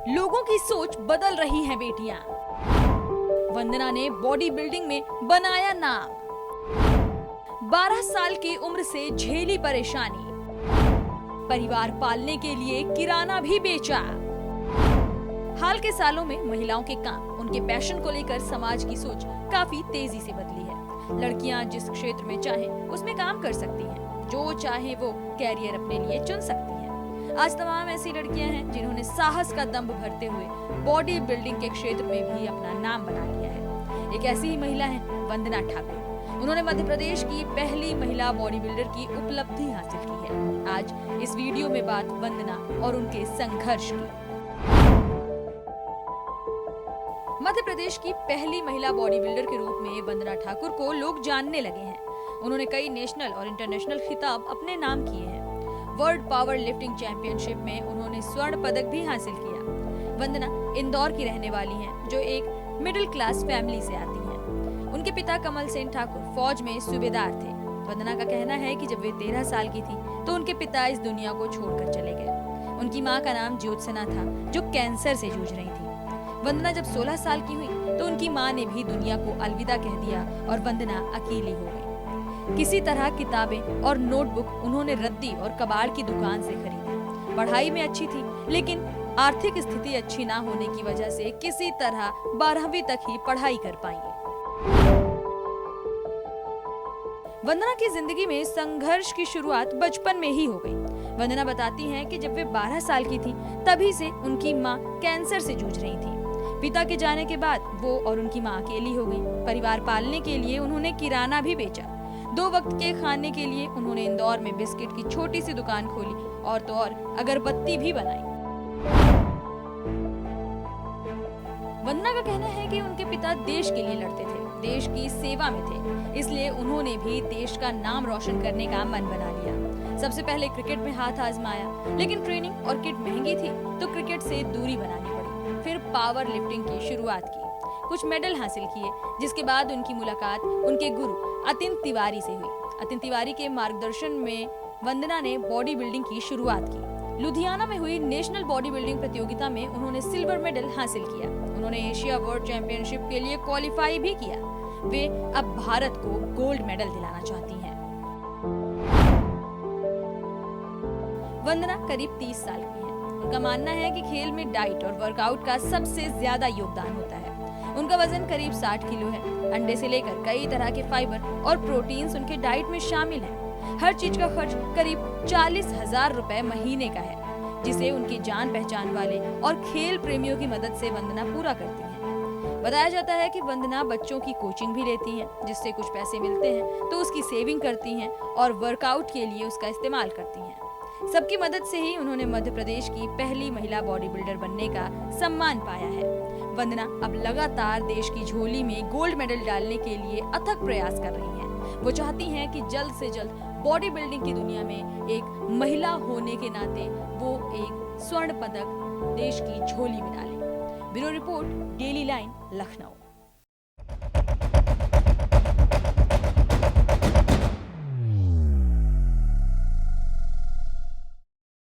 लोगों की सोच बदल रही है बेटियां। वंदना ने बॉडी बिल्डिंग में बनाया नाम। 12 साल की उम्र से झेली परेशानी, परिवार पालने के लिए किराना भी बेचा। हाल के सालों में महिलाओं के काम, उनके पैशन को लेकर समाज की सोच काफी तेजी से बदली है। लड़कियां जिस क्षेत्र में चाहें उसमें काम कर सकती हैं, जो चाहे वो कैरियर अपने लिए चुन सकती हैं। आज तमाम ऐसी लड़कियां हैं जिन्होंने साहस का दंभ भरते हुए बॉडी बिल्डिंग के क्षेत्र में भी अपना नाम बना लिया है। एक ऐसी ही महिला है वंदना ठाकुर। उन्होंने मध्य प्रदेश की पहली महिला बॉडी बिल्डर की उपलब्धि हासिल की है। आज इस वीडियो में बात वंदना और उनके संघर्ष की। मध्य प्रदेश की पहली महिला बॉडी बिल्डर के रूप में वंदना ठाकुर को लोग जानने लगे हैं। उन्होंने कई नेशनल और इंटरनेशनल खिताब अपने नाम किए हैं। वर्ल्ड पावर लिफ्टिंग चैंपियनशिप में उन्होंने स्वर्ण पदक भी हासिल किया। वंदना इंदौर की रहने वाली हैं, जो एक मिडिल क्लास फैमिली से आती हैं। उनके पिता कमल सेन ठाकुर फौज में सूबेदार थे। वंदना का कहना है कि जब वे 13 साल की थी तो उनके पिता इस दुनिया को छोड़कर चले गए। उनकी माँ का नाम ज्योत्सना था, जो कैंसर से जूझ रही थी। वंदना जब 16 साल की हुई तो उनकी माँ ने भी दुनिया को अलविदा कह दिया और वंदना अकेली हो गई। किसी तरह किताबें और नोटबुक उन्होंने रद्दी और कबाड़ की दुकान से खरीदी। पढ़ाई में अच्छी थी, लेकिन आर्थिक स्थिति अच्छी ना होने की वजह से किसी तरह 12वीं तक ही पढ़ाई कर पाई। वंदना की जिंदगी में संघर्ष की शुरुआत बचपन में ही हो गई। वंदना बताती हैं कि जब वे 12 साल की थी तभी से उनकी माँ कैंसर से जूझ रही थी। पिता के जाने के बाद वो और उनकी माँ अकेली हो गई। परिवार पालने के लिए उन्होंने किराना भी बेचा। 2 वक्त के खाने के लिए उन्होंने इंदौर में बिस्किट की छोटी सी दुकान खोली और तो और अगरबत्ती भी बनाई। वंदना का कहना है कि उनके पिता देश के लिए लड़ते थे, देश की सेवा में थे, इसलिए उन्होंने भी देश का नाम रोशन करने का मन बना लिया। सबसे पहले क्रिकेट में हाथ आजमाया, लेकिन ट्रेनिंग और किट महंगी थी तो क्रिकेट से दूरी बनानी पड़ी। फिर पावर लिफ्टिंग की शुरुआत की, कुछ मेडल हासिल किए, जिसके बाद उनकी मुलाकात उनके गुरु अतिन तिवारी से हुई। अतिन तिवारी के मार्गदर्शन में वंदना ने बॉडी बिल्डिंग की शुरुआत की। लुधियाना में हुई नेशनल बॉडी बिल्डिंग प्रतियोगिता में उन्होंने सिल्वर मेडल हासिल किया। उन्होंने एशिया वर्ल्ड चैंपियनशिप के लिए क्वालिफाई भी किया। वे अब भारत को गोल्ड मेडल दिलाना चाहती हैं। वंदना करीब 30 साल की हैं। उनका मानना है कि खेल में डाइट और वर्कआउट का सबसे ज्यादा योगदान होता है। उनका वजन करीब 60 किलो है। अंडे से लेकर कई तरह के फाइबर और प्रोटीन्स उनके डाइट में शामिल हैं। हर चीज का खर्च करीब 40,000 रुपए महीने का है, जिसे उनकी जान पहचान वाले और खेल प्रेमियों की मदद से वंदना पूरा करती हैं। बताया जाता है कि वंदना बच्चों की कोचिंग भी लेती हैं, जिससे कुछ पैसे मिलते हैं तो उसकी सेविंग करती हैं और वर्कआउट के लिए उसका इस्तेमाल करती हैं। सबकी मदद से ही उन्होंने मध्य प्रदेश की पहली महिला बॉडी बिल्डर बनने का सम्मान पाया है। वंदना अब लगातार देश की झोली में गोल्ड मेडल डालने के लिए अथक प्रयास कर रही हैं। वो चाहती हैं कि जल्द से जल्द बॉडी बिल्डिंग की दुनिया में एक महिला होने के नाते वो एक स्वर्ण पदक देश की झोली में डालें। Bureau report, daily line, Lucknow.